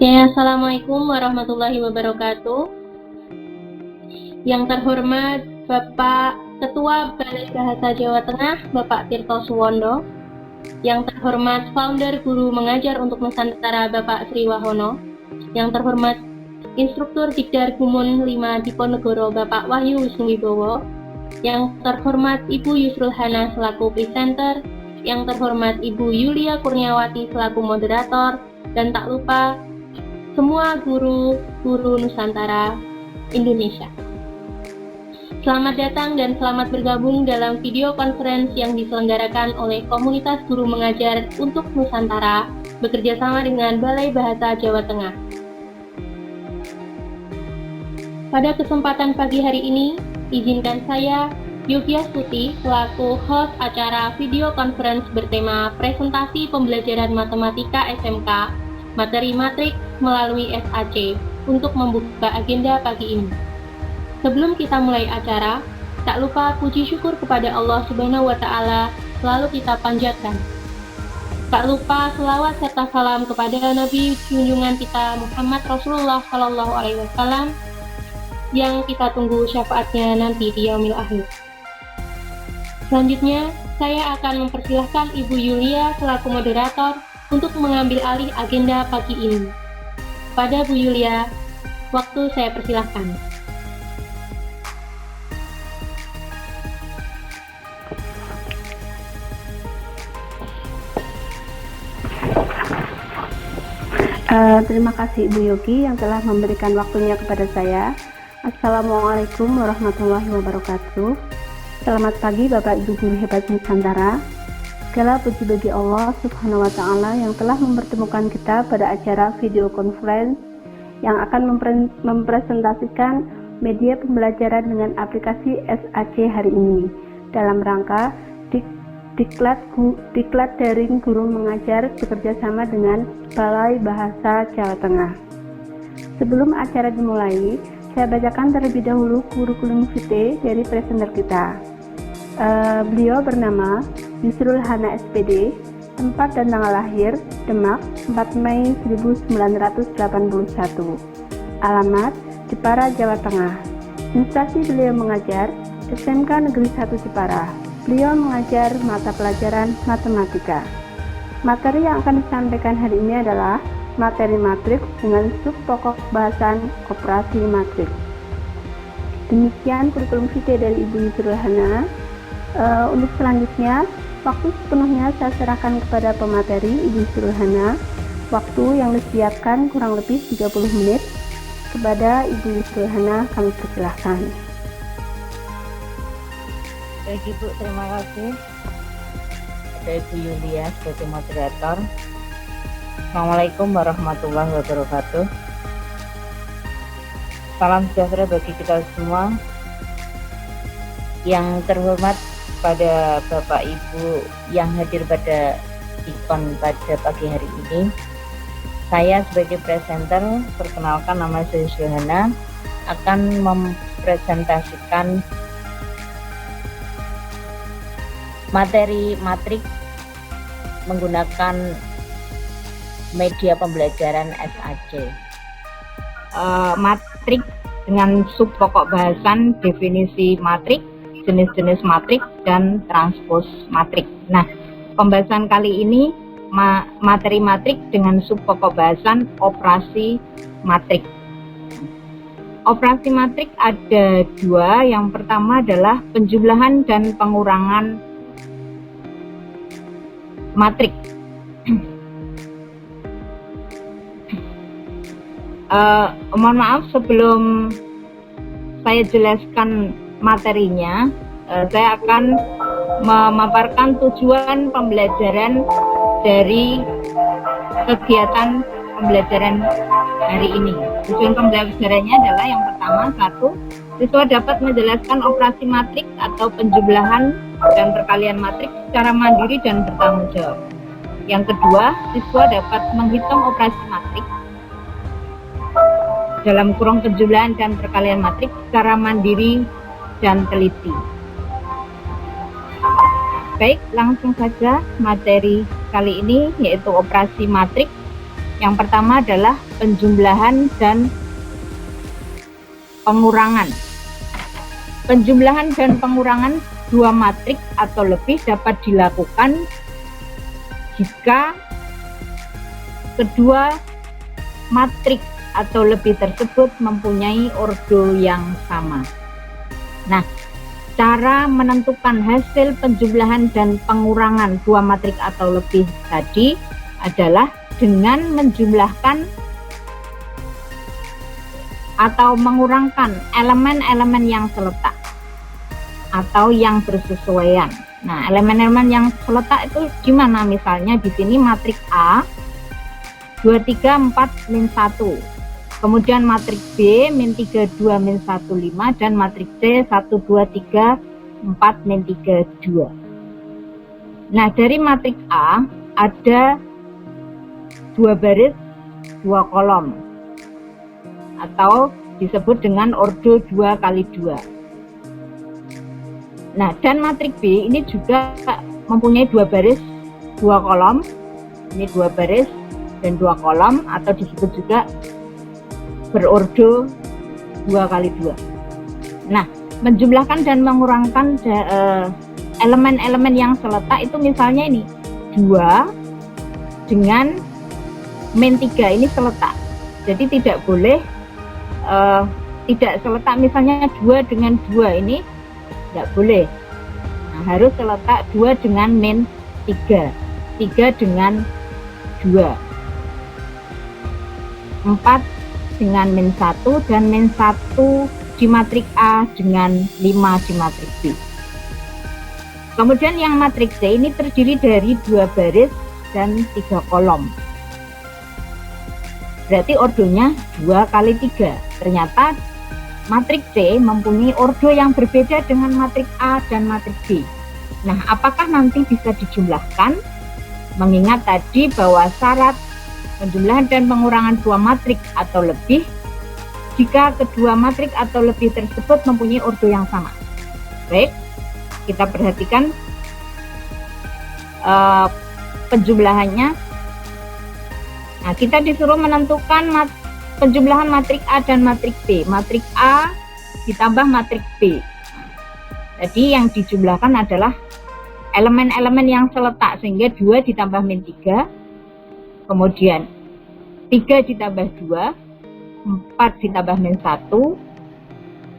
Ya, Assalamualaikum warahmatullahi wabarakatuh. Yang terhormat Bapak Ketua Balai Bahasa Jawa Tengah, Bapak Tirto Suwondo. Yang terhormat Founder Guru Mengajar untuk Nusantara, Bapak Sri Wahono. Yang terhormat Instruktur Dikdar Gumun 5 Diponegoro, Bapak Wahyu Wisnuwibowo. Yang terhormat Ibu Yusrul Hana selaku presenter. Yang terhormat Ibu Yulia Kurniawati selaku moderator. Dan tak lupa semua guru-guru Nusantara Indonesia. Selamat datang dan selamat bergabung dalam video conference yang diselenggarakan oleh Komunitas Guru Mengajar untuk Nusantara bekerjasama dengan Balai Bahasa Jawa Tengah. Pada kesempatan pagi hari ini, izinkan saya, Yovia Stuti, selaku host acara video conference bertema Presentasi Pembelajaran Matematika SMK, Materi Matrik melalui SAC untuk membuka agenda pagi ini. Sebelum kita mulai acara, tak lupa puji syukur kepada Allah Subhanahu wa Ta'ala selalu kita panjatkan. Tak lupa selawat serta salam kepada Nabi junjungan kita Muhammad Rasulullah Shallallahu Alaihi Wasallam yang kita tunggu syafaatnya nanti di yaumil akhir. Selanjutnya, saya akan mempersilahkan Ibu Yulia selaku moderator untuk mengambil alih agenda pagi ini. Pada Bu Yulia, waktu saya persilahkan. Terima kasih Ibu Yogi yang telah memberikan waktunya kepada saya. Assalamualaikum warahmatullahi wabarakatuh. Selamat pagi Bapak Ibu Guru Hebat Nusantara. Segala puji bagi Allah Subhanahu wa Ta'ala yang telah mempertemukan kita pada acara video conference yang akan mempresentasikan media pembelajaran dengan aplikasi SAC hari ini dalam rangka Diklat Daring Guru Mengajar bekerjasama dengan Balai Bahasa Jawa Tengah. Sebelum acara dimulai, saya bacakan terlebih dahulu kurikulum vitae dari presenter kita. Beliau bernama Yusrul Hana SPD, tempat dan tanggal lahir Demak 4 Mei 1981, alamat Jepara, Jawa Tengah. Instansi beliau mengajar SMK Negeri 1 Jepara. Beliau mengajar mata pelajaran matematika. Materi yang akan disampaikan hari ini adalah materi matrik dengan sub pokok bahasan operasi matrik. Demikian kurikulum vitae dari Ibu Yusrul Hana. Untuk selanjutnya, waktu sepenuhnya saya serahkan kepada pemateri Ibu Yusrul Hana. Waktu yang disediakan kurang lebih 30 menit. Kepada Ibu Yusrul Hana kami persilahkan. Baik Ibu, terima kasih. Ada Ibu Yulia sebagai moderator. Assalamualaikum warahmatullahi wabarakatuh. Salam sejahtera bagi kita semua. Yang terhormat pada Bapak Ibu yang hadir pada ikon pada pagi hari ini. Saya sebagai presenter, perkenalkan nama saya Yusrul Hana, akan mempresentasikan materi matrik menggunakan media pembelajaran SAC. Matrik dengan sub pokok bahasan, definisi matrik, jenis-jenis matrik, dan transpos matrik. Nah, pembahasan kali ini materi matrik dengan sub pokok bahasan operasi matrik. Operasi matrik ada dua. Yang pertama adalah penjumlahan dan pengurangan matrik. Mohon maaf, sebelum saya jelaskan materinya, saya akan memaparkan tujuan pembelajaran dari kegiatan pembelajaran hari ini. Tujuan pembelajarannya adalah yang pertama, satu, siswa dapat menjelaskan operasi matrik atau penjumlahan dan perkalian matrik secara mandiri dan bertanggung jawab. Yang kedua, siswa dapat menghitung operasi matrik dalam kurung penjumlahan dan perkalian matrik secara mandiri dan teliti. Baik, langsung saja materi kali ini yaitu operasi matrik Yang pertama adalah penjumlahan dan pengurangan. Penjumlahan dan pengurangan dua matriks atau lebih dapat dilakukan jika kedua matriks atau lebih tersebut mempunyai ordo yang sama. Nah, cara menentukan hasil penjumlahan dan pengurangan dua matriks atau lebih tadi adalah dengan menjumlahkan atau mengurangkan elemen-elemen yang seletak atau yang bersesuaian. Nah, elemen-elemen yang seletak itu gimana? Misalnya di sini matriks A 2, 3, 4, min 1. Kemudian matriks B min 3, 2, min 1, 5. Dan matriks C 1, 2, 3, 4, min 3, 2. Nah, dari matriks A ada 2 baris, 2 kolom. Atau disebut dengan ordo 2 kali 2. Nah, dan matriks B ini juga mempunyai 2 baris, 2 kolom. Ini 2 baris dan 2 kolom, atau disebut juga berordo 2 kali 2. Nah, menjumlahkan dan mengurangkan elemen-elemen yang seletak itu misalnya ini 2 dengan min 3 ini seletak. Jadi tidak boleh tidak seletak, misalnya 2 dengan 2 ini tidak boleh. Nah, harus seletak 2 dengan min 3, 3 dengan 2, 4 dengan min 1, dan min 1 di matriks A dengan 5 di matriks B. Kemudian yang matriks C ini terdiri dari 2 baris dan 3 kolom. Berarti ordonya 2 kali 3. Ternyata matriks C mempunyai ordo yang berbeda dengan matriks A dan matriks B. Nah, apakah nanti bisa dijumlahkan? Mengingat tadi bahwa syarat penjumlahan dan pengurangan dua matriks atau lebih jika kedua matriks atau lebih tersebut mempunyai ordo yang sama. Baik, kita perhatikan penjumlahannya. Nah, kita disuruh menentukan penjumlahan matriks A dan matriks B. Matriks A ditambah matriks B. Jadi yang dijumlahkan adalah elemen-elemen yang seletak, sehingga 2 ditambah min 3, kemudian 3 ditambah 2, 4 ditambah min 1,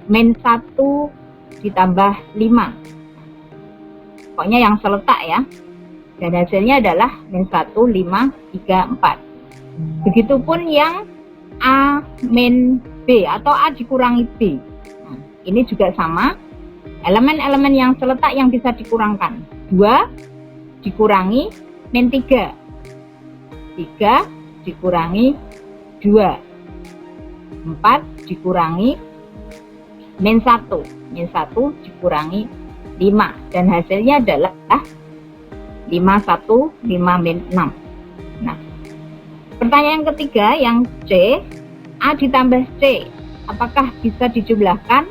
min 1 ditambah 5. Pokoknya yang seletak ya. Dan hasilnya adalah min 1, 5, 3, 4. Begitupun yang A min B atau A dikurangi B. Nah, ini juga sama. Elemen-elemen yang seletak yang bisa dikurangkan. 2 dikurangi min 3. 3 dikurangi 2. 4 dikurangi min 1. Min 1 dikurangi 5. Dan hasilnya adalah 5, 1, 5, min 6. Nah, pertanyaan ketiga yang C, A ditambah C, apakah bisa dijumlahkan?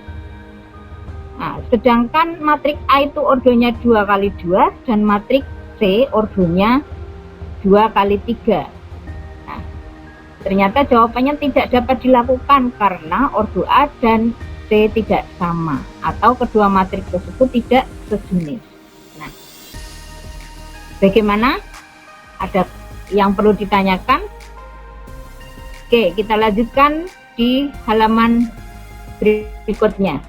Nah, sedangkan matriks A itu ordonya 2 kali 2 dan matriks C ordonya 2 kali 3. Nah, ternyata jawabannya tidak dapat dilakukan karena ordo A dan C tidak sama atau kedua matriks tersebut tidak sejenis. Nah, bagaimana? Ada yang perlu ditanyakan? Oke, kita lanjutkan di halaman berikutnya.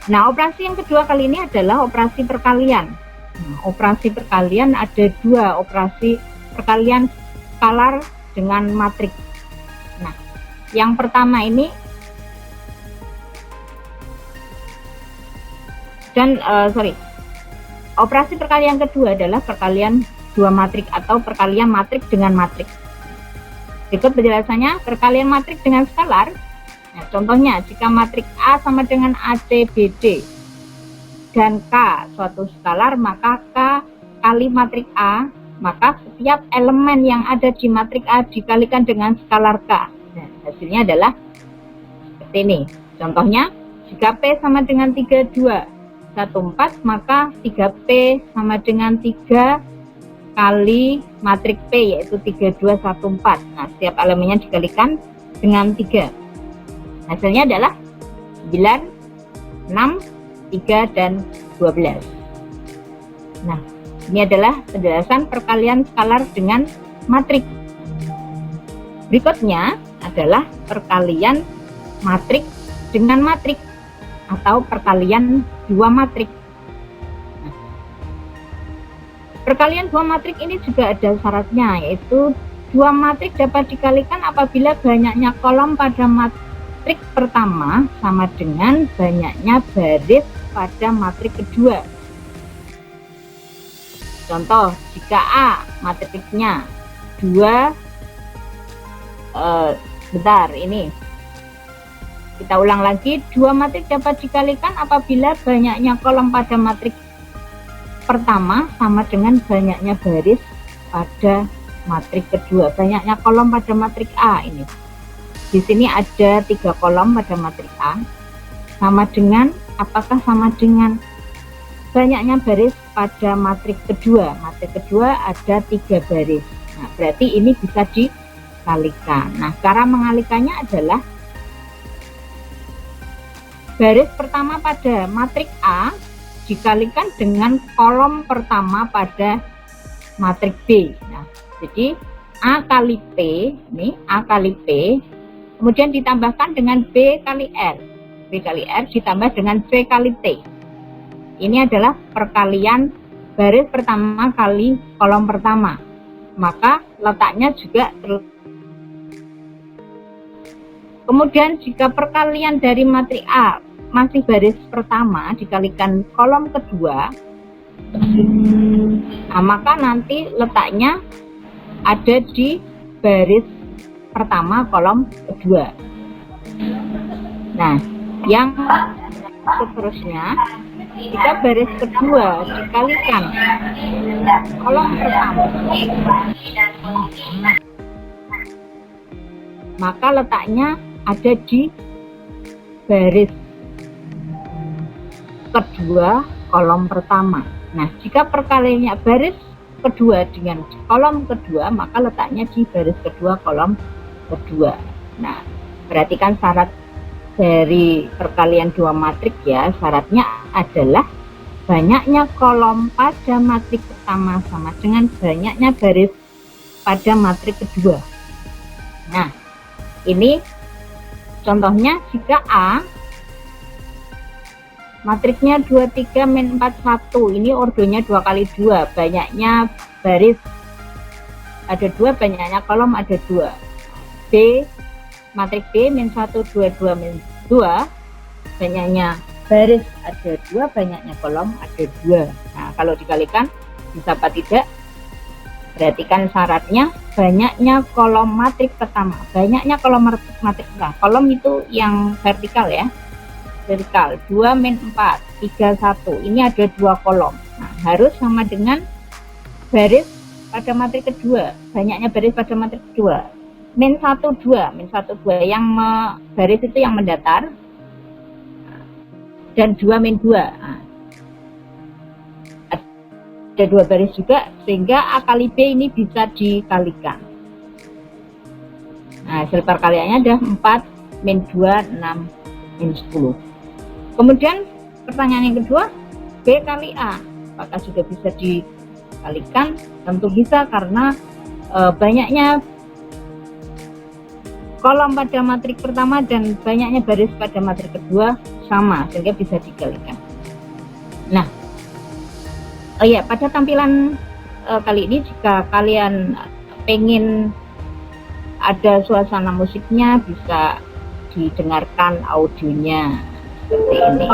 Nah, operasi yang kedua kali ini adalah operasi perkalian. Nah, operasi perkalian ada 2, operasi perkalian skalar dengan matriks. Nah, yang pertama ini operasi perkalian kedua adalah perkalian 2 matriks atau perkalian matriks dengan matriks. Berikut penjelasannya. Perkalian matriks dengan skalar. Nah, contohnya jika matriks A sama dengan ACBD dan K suatu skalar, maka K kali matriks A, maka setiap elemen yang ada di matriks A dikalikan dengan skalar K. Nah, hasilnya adalah seperti ini. Contohnya, jika P sama dengan 3, 2, 1, 4, maka 3P sama dengan 3, kali matrik P, yaitu 3214. Nah, setiap elemennya dikalikan dengan 3. Hasilnya adalah 9, 6, 3, dan 12. Nah, ini adalah penjelasan perkalian skalar dengan matrik. Berikutnya adalah perkalian matrik dengan matrik atau perkalian dua matrik. Nah, perkalian dua matrik ini juga ada syaratnya, yaitu dua matrik dapat dikalikan apabila banyaknya kolom pada matrik pertama sama dengan banyaknya baris pada matrik kedua. Contoh, jika A matriknya 2, ini kita ulang lagi, dua matrik dapat dikalikan apabila banyaknya kolom pada matrik pertama sama dengan banyaknya baris pada matrik kedua. Banyaknya kolom pada matrik A ini. Di sini ada 3 kolom pada matrik A. Sama dengan, apakah sama dengan banyaknya baris pada matrik kedua? Matrik kedua ada 3 baris. Nah, berarti ini bisa dikalikan. Nah, cara mengalikannya adalah baris pertama pada matrik A dikalikan dengan kolom pertama pada matrik B. Nah, jadi A kali P, ini A kali P, kemudian ditambahkan dengan B kali R. B kali R ditambah dengan C kali T. Ini adalah perkalian baris pertama kali kolom pertama. Maka letaknya juga kemudian jika perkalian dari matrik A masih baris pertama dikalikan kolom kedua, nah, maka nanti letaknya ada di baris pertama kolom kedua. Nah, yang seterusnya, jika baris kedua dikalikan kolom pertama, maka letaknya ada di baris kedua kolom pertama. Nah, jika perkaliannya baris kedua dengan kolom kedua, maka letaknya di baris kedua kolom kedua. Nah, perhatikan syarat dari perkalian dua matrik ya. Syaratnya adalah banyaknya kolom pada matrik pertama sama dengan banyaknya baris pada matrik kedua. Nah, ini contohnya jika A matriknya 23 min 41, ini ordonya 2 kali 2, banyaknya baris ada 2, banyaknya kolom ada 2. B, matrik B min 1 2 2 min 2, banyaknya baris ada 2, banyaknya kolom ada 2. Nah, kalau dikalikan bisa apa tidak? Perhatikan syaratnya, banyaknya kolom matrik pertama. Banyaknya kolom matrik pertama. Kolom itu yang vertikal ya. Vertikal 2 min 4 3 1, ini ada 2 kolom. Nah, harus sama dengan baris pada matrik kedua, banyaknya baris pada matrik kedua. Min 1 2, min 1 2, yang baris itu yang mendatar, dan 2 min 2. Nah, ada 2 baris juga, sehingga A kali B ini bisa dikalikan. Nah, hasil perkaliannya ada 4 min 2 6 min 10. Kemudian pertanyaan yang kedua, B kali A, apakah juga bisa dikalikan? Tentu bisa, karena banyaknya kolom pada matrik pertama dan banyaknya baris pada matrik kedua sama, sehingga bisa dikalikan. Nah, pada tampilan kali ini, jika kalian pengen ada suasana musiknya, bisa didengarkan audionya seperti ini.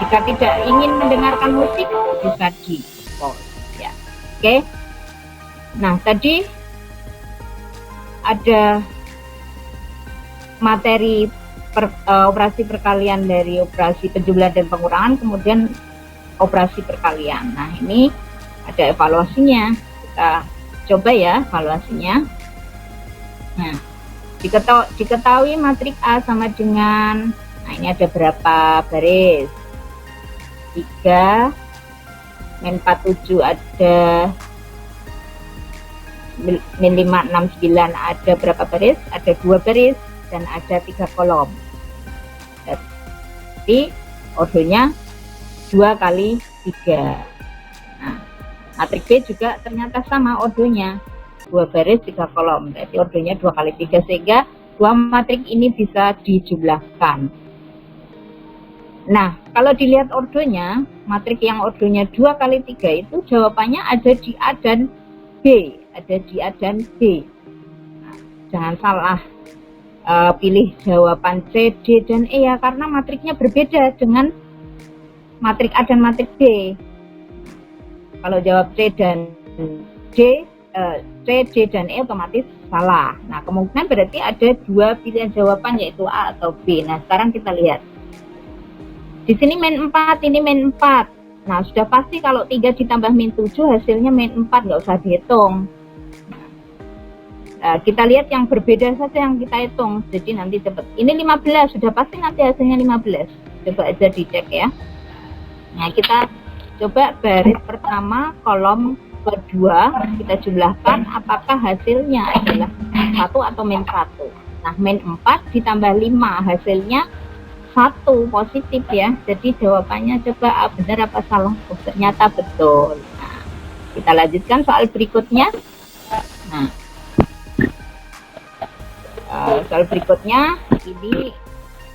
Jika tidak ingin mendengarkan musik, bisa di pause ya. Oke. Nah, tadi ada materi operasi perkalian dari operasi penjumlahan dan pengurangan, kemudian operasi perkalian. Nah, ini ada evaluasinya. Kita coba ya evaluasinya. Nah, diketahui matrik A sama dengan, Nah, ini ada berapa baris? 3, min 47 ada, min 5, 6, 9 ada berapa baris? Ada 2 baris dan ada 3 kolom. Jadi ordonya 2 kali 3. Nah, matrik B juga ternyata sama ordonya, 2 baris 3 kolom, berarti ordonya 2 kali 3, sehingga dua matrik ini bisa dijumlahkan. Nah, kalau dilihat ordonya, matrik yang ordonya 2 kali 3 itu jawabannya ada di A dan B, ada di A dan B. Nah, jangan salah pilih jawaban C, D, dan E ya, karena matriknya berbeda dengan matrik A dan matrik B. Kalau jawab C dan D, C, D, dan E otomatis salah. Nah, kemungkinan berarti ada 2 pilihan jawaban, yaitu A atau B. Nah, sekarang kita lihat. Di sini min 4, ini min 4. Nah, sudah pasti kalau 3 ditambah min 7 hasilnya min 4, nggak usah dihitung. Nah, kita lihat yang berbeda saja yang kita hitung, jadi nanti cepat. Ini 15, sudah pasti nanti hasilnya 15. Coba aja dicek ya. Nah, kita coba baris pertama, kolom kedua, kita jumlahkan apakah hasilnya adalah 1 atau min 1. Nah, min 4 ditambah 5 hasilnya 1, positif ya. Jadi jawabannya coba benar apa salah? Oh, ternyata betul. Nah, kita lanjutkan soal berikutnya. Nah, soal berikutnya ini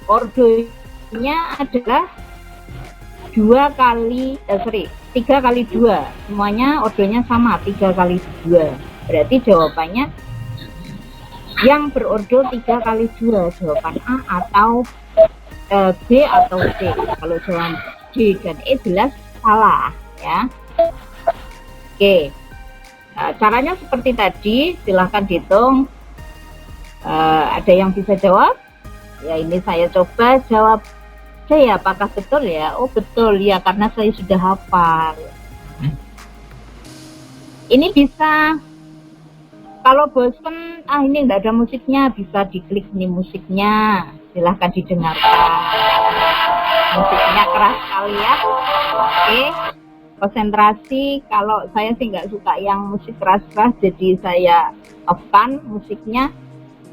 ordonya adalah 3 kali 2. Semuanya ordonya sama, 3 kali 2. Berarti jawabannya yang berordo 3 kali 2, jawaban A atau B atau C. Kalau jawaban D dan E jelas salah ya. Oke, caranya seperti tadi, silahkan dihitung. Ada yang bisa jawab? Ya, ini saya coba jawab C, apakah betul ya? Oh betul ya, karena saya sudah hafal. Ini bisa, kalau bosen, ini nggak ada musiknya, bisa diklik nih musiknya, silahkan didengarkan. Musiknya keras sekali ya. Oke, konsentrasi. Kalau saya sih nggak suka yang musik keras-keras, jadi saya off-kan musiknya.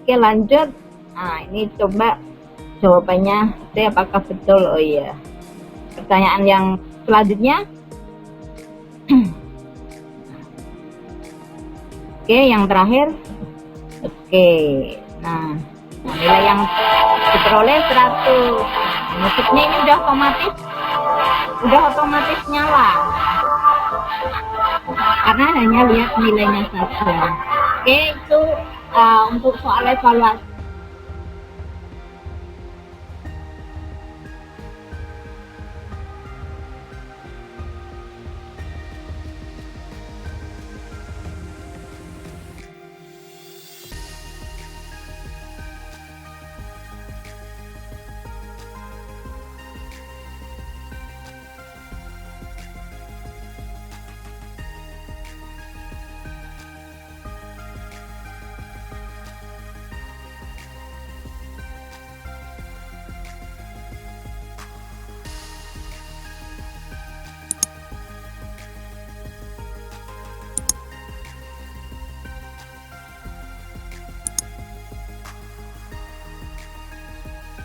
Oke, lanjut. Nah, ini coba jawabannya C, apakah betul? Oh iya. Pertanyaan yang selanjutnya. Oke, yang terakhir. Oke, nah nilai yang diperoleh 100. Musiknya ini udah otomatis nyala, karena hanya lihat nilainya saja. Oke, itu untuk soal evaluasi.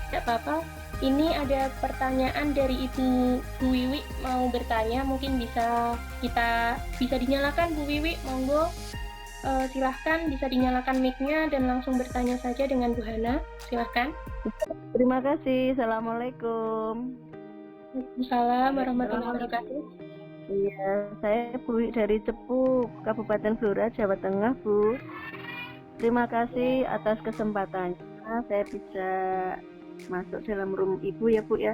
Tidak apa-apa. Ini ada pertanyaan dari Ibu Bu Wiwi mau bertanya, mungkin bisa dinyalakan Bu Wiwi, monggo. Silahkan bisa dinyalakan mic-nya dan langsung bertanya saja dengan Bu Hana. Silahkan. Terima kasih. Assalamualaikum. Waalaikumsalam warahmatullahi wabarakatuh. Iya, saya Bu dari Cepu, Kabupaten Blora, Jawa Tengah, Bu. Terima kasih atas kesempatannya. Saya bisa masuk dalam room Ibu ya, Bu ya.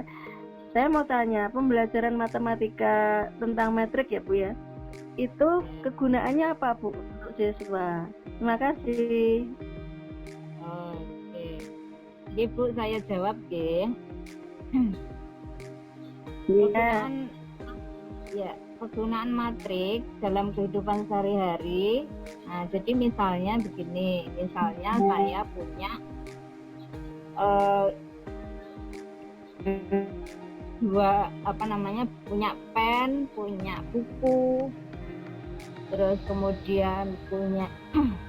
Saya mau tanya, pembelajaran matematika tentang metrik ya, Bu ya. Itu kegunaannya apa, Bu, untuk siswa? Terima kasih. Oke. Oke, Bu, saya jawab ya. Kegunaan matrik dalam kehidupan sehari-hari. Nah, jadi misalnya begini, saya punya dua punya pen, punya buku, terus kemudian punya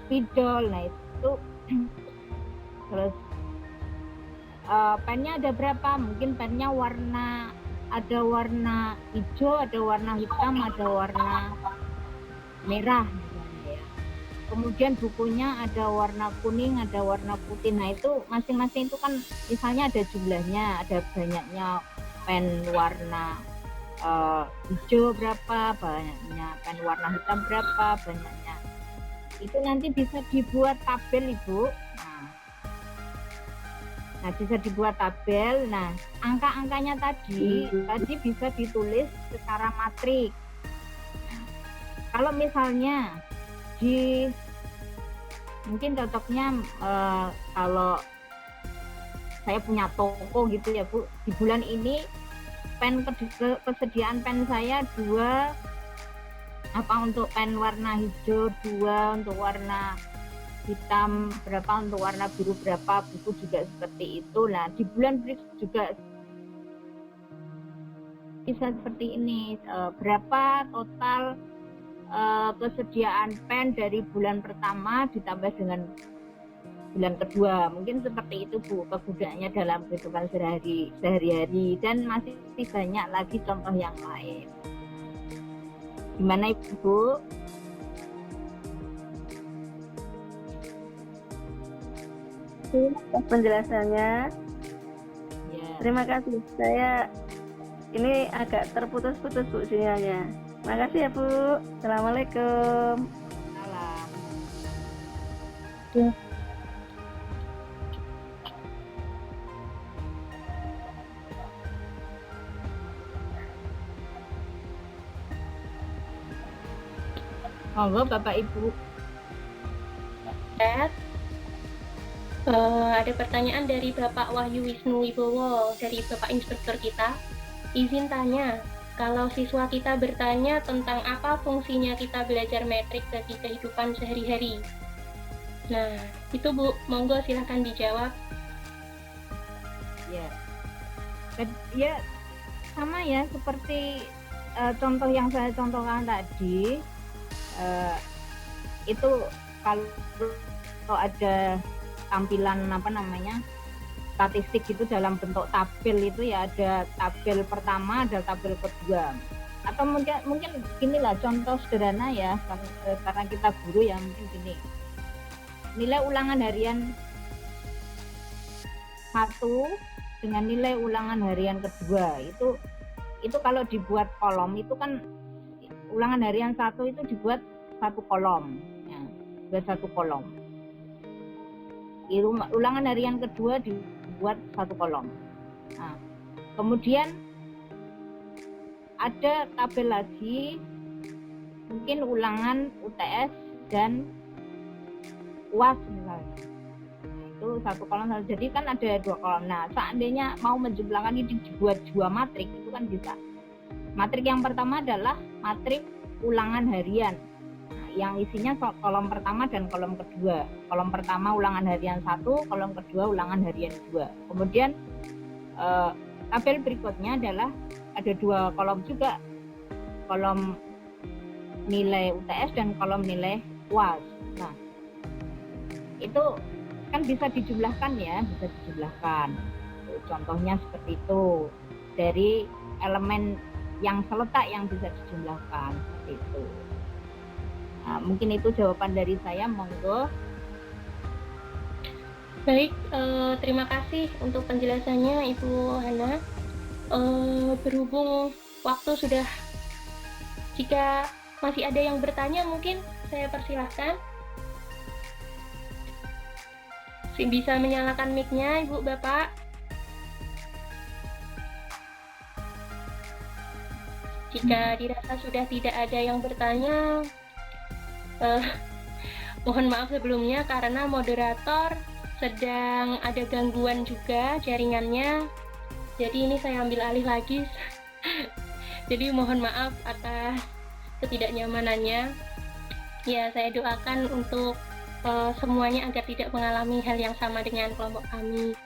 spidol. Nah itu terus pennya ada berapa? Mungkin pennya ada warna hijau, ada warna hitam, ada warna merah misalnya ya. Kemudian bukunya ada warna kuning, ada warna putih. Nah itu masing-masing itu kan misalnya ada jumlahnya, ada banyaknya pen warna hijau berapa, banyaknya pen warna hitam berapa, banyaknya. Itu nanti bisa dibuat tabel, Ibu. Nah, bisa dibuat tabel. Nah, angka-angkanya tadi bisa ditulis secara matrik. Nah, kalau misalnya mungkin cocoknya kalau saya punya toko gitu ya Bu, di bulan ini kesediaan pen saya 2, untuk pen warna hijau 2, untuk warna hitam berapa, untuk warna biru berapa, buku juga seperti itu. Nah di bulan berikut juga bisa seperti ini, berapa total kesediaan pen dari bulan pertama ditambah dengan bulan kedua. Mungkin seperti itu Bu kegunaannya dalam kehidupan sehari-hari, dan masih banyak lagi contoh yang lain. Gimana Ibu? Penjelasannya. Ya. Terima kasih. Saya ini agak terputus-putus Bu sinyalnya. Makasih ya Bu. Assalamualaikum. Salam. Ya. Monggo Bapak Ibu. Ada pertanyaan dari Bapak Wahyu Wisnu Wibowo, dari Bapak Instruktur kita. Izin tanya, kalau siswa kita bertanya tentang apa fungsinya kita belajar metrik bagi kehidupan sehari-hari. Nah, itu Bu, monggo silahkan dijawab. Ya, ya sama ya seperti contoh yang saya contohkan tadi. Itu kalau ada tampilan statistik itu dalam bentuk tabel, itu ya ada tabel pertama, ada tabel kedua, atau mungkin ginilah contoh sederhana ya, karena kita guru ya, mungkin gini, nilai ulangan harian 1 dengan nilai ulangan harian kedua itu kalau dibuat kolom itu kan ulangan harian 1 itu dibuat 1 kolom ya, buat 1 kolom. Ulangan harian kedua dibuat 1 kolom. Nah, kemudian ada tabel lagi, mungkin ulangan UTS dan UAS misalnya. Nah, itu 1 kolom. Jadi kan ada 2 kolom. Nah, seandainya mau menjumlahkan ini dibuat 2 matrik, itu kan bisa. Matrik yang pertama adalah matrik ulangan harian, yang isinya kolom pertama dan kolom kedua. Kolom pertama ulangan harian 1, kolom kedua ulangan harian 2. Kemudian tabel berikutnya adalah ada 2 kolom juga, kolom nilai UTS dan kolom nilai UAS. Nah, itu kan bisa dijumlahkan ya, bisa dijumlahkan. Contohnya seperti itu, dari elemen yang seletak yang bisa dijumlahkan seperti itu. Nah, mungkin itu jawaban dari saya, monggo. Baik, terima kasih untuk penjelasannya Ibu Hana. Berhubung waktu sudah, jika masih ada yang bertanya mungkin saya persilahkan. Bisa menyalakan mic-nya Ibu Bapak. Jika dirasa sudah tidak ada yang bertanya, mohon maaf sebelumnya karena moderator sedang ada gangguan juga jaringannya. Jadi ini saya ambil alih lagi. Jadi mohon maaf atas ketidaknyamanannya. Ya, saya doakan untuk semuanya agar tidak mengalami hal yang sama dengan kelompok kami.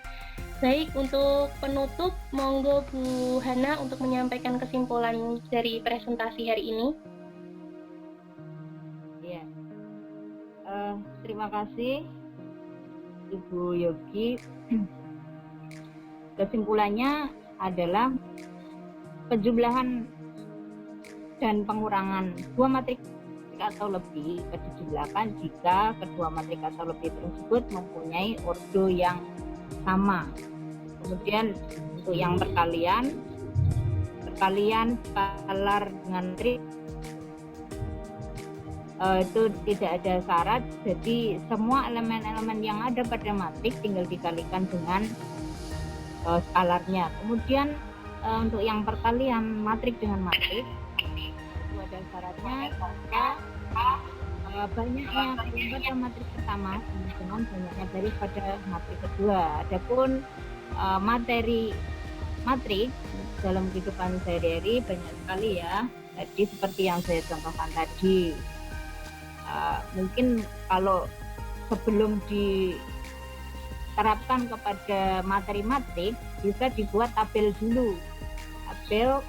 Baik, untuk penutup, monggo Bu Hana untuk menyampaikan kesimpulan dari presentasi hari ini. Ya, terima kasih Ibu Yogi. Kesimpulannya adalah penjumlahan dan pengurangan dua matrik atau lebih dijumlahkan jika kedua matrik atau lebih tersebut mempunyai ordo yang sama. Kemudian untuk yang perkalian skalar dengan matrik itu tidak ada syarat, jadi semua elemen-elemen yang ada pada matrik tinggal dikalikan dengan skalarnya. Kemudian untuk yang perkalian matrik dengan matrik itu ada syaratnya jika banyaknya baris pada matrik pertama dengan banyaknya baris pada matrik kedua. Adapun materi matrik dalam kehidupan sehari-hari banyak sekali ya. Jadi seperti yang saya contohkan tadi, mungkin kalau sebelum diterapkan kepada materi matrik bisa dibuat tabel dulu. Tabel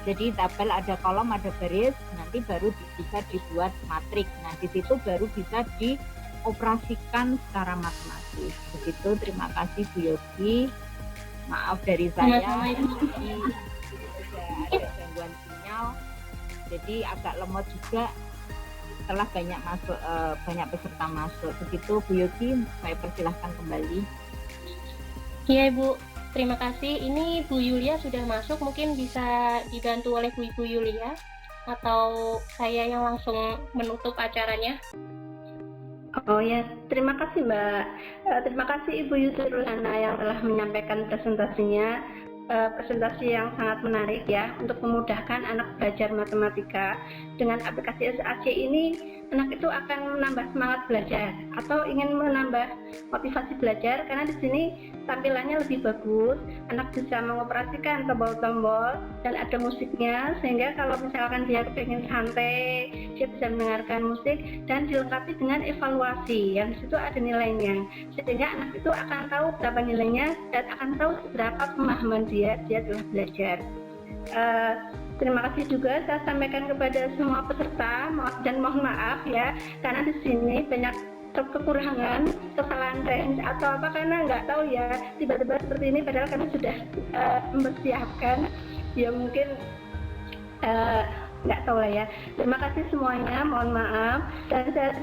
jadi tabel ada kolom ada baris, nanti baru bisa dibuat matrik. Nah di situ baru bisa dioperasikan secara matematis. Begitu, terima kasih Bu Yogi. Maaf dari saya, ada gangguan sinyal, jadi agak lemot juga setelah banyak peserta masuk. Begitu Bu Yogi, saya persilahkan kembali. Iya Ibu, terima kasih. Ini Bu Yulia sudah masuk, mungkin bisa dibantu oleh Bu Ibu Yulia atau saya yang langsung menutup acaranya. Oh ya, terima kasih Mbak. Terima kasih Ibu Yusri Ruhana yang telah menyampaikan presentasinya. Presentasi yang sangat menarik ya untuk memudahkan anak belajar matematika. Dengan aplikasi SAC ini, anak itu akan menambah semangat belajar atau ingin menambah motivasi belajar karena di sini tampilannya lebih bagus. Anak bisa mengoperasikan tombol-tombol dan ada musiknya, sehingga kalau misalkan dia pengen santai, dia bisa mendengarkan musik dan dilengkapi dengan evaluasi yang di situ ada nilainya, sehingga anak itu akan tahu berapa nilainya dan akan tahu seberapa pemahaman dia telah belajar. Terima kasih juga saya sampaikan kepada semua peserta dan mohon maaf ya karena di sini banyak kekurangan, kesalahan range atau apa karena nggak tahu ya tiba-tiba seperti ini padahal kami sudah mempersiapkan ya mungkin nggak tahu lah ya. Terima kasih semuanya, mohon maaf dan saya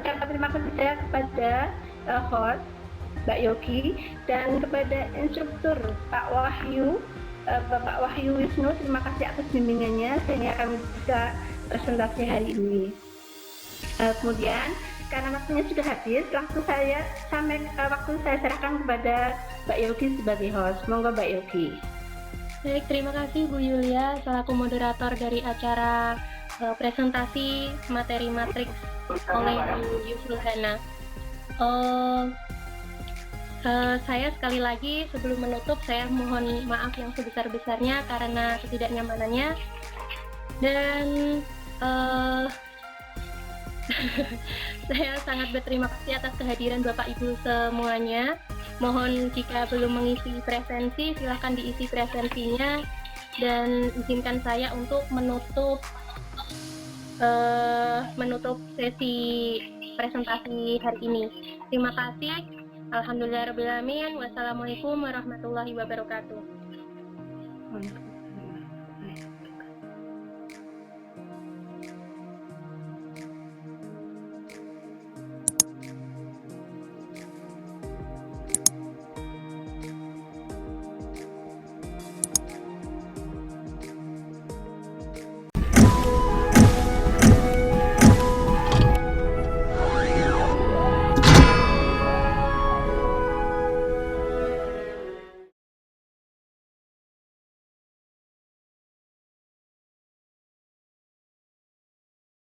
ucapkan terima kasih saya kepada host Mbak Yogi dan kepada instruktur Pak Wahyu, Bapak Wahyu Wisnu. Terima kasih atas bimbingannya sehingga kami bisa presentasi hari ini. Kemudian karena waktunya sudah habis, langsung waktu saya serahkan kepada Mbak Yogi sebagai host. Monggo Mbak Yogi. Baik, terima kasih Bu Yulia selaku moderator dari acara presentasi materi matriks oleh Bu Yusri Ruhana. Saya sekali lagi sebelum menutup saya mohon maaf yang sebesar-besarnya karena ketidaknyamanannya dan saya sangat berterima kasih atas kehadiran Bapak Ibu semuanya. Mohon jika belum mengisi presensi silahkan diisi presensinya dan izinkan saya untuk menutup sesi presentasi hari ini. Terima kasih. Alhamdulillahirabbil alamin. Wassalamualaikum warahmatullahi wabarakatuh.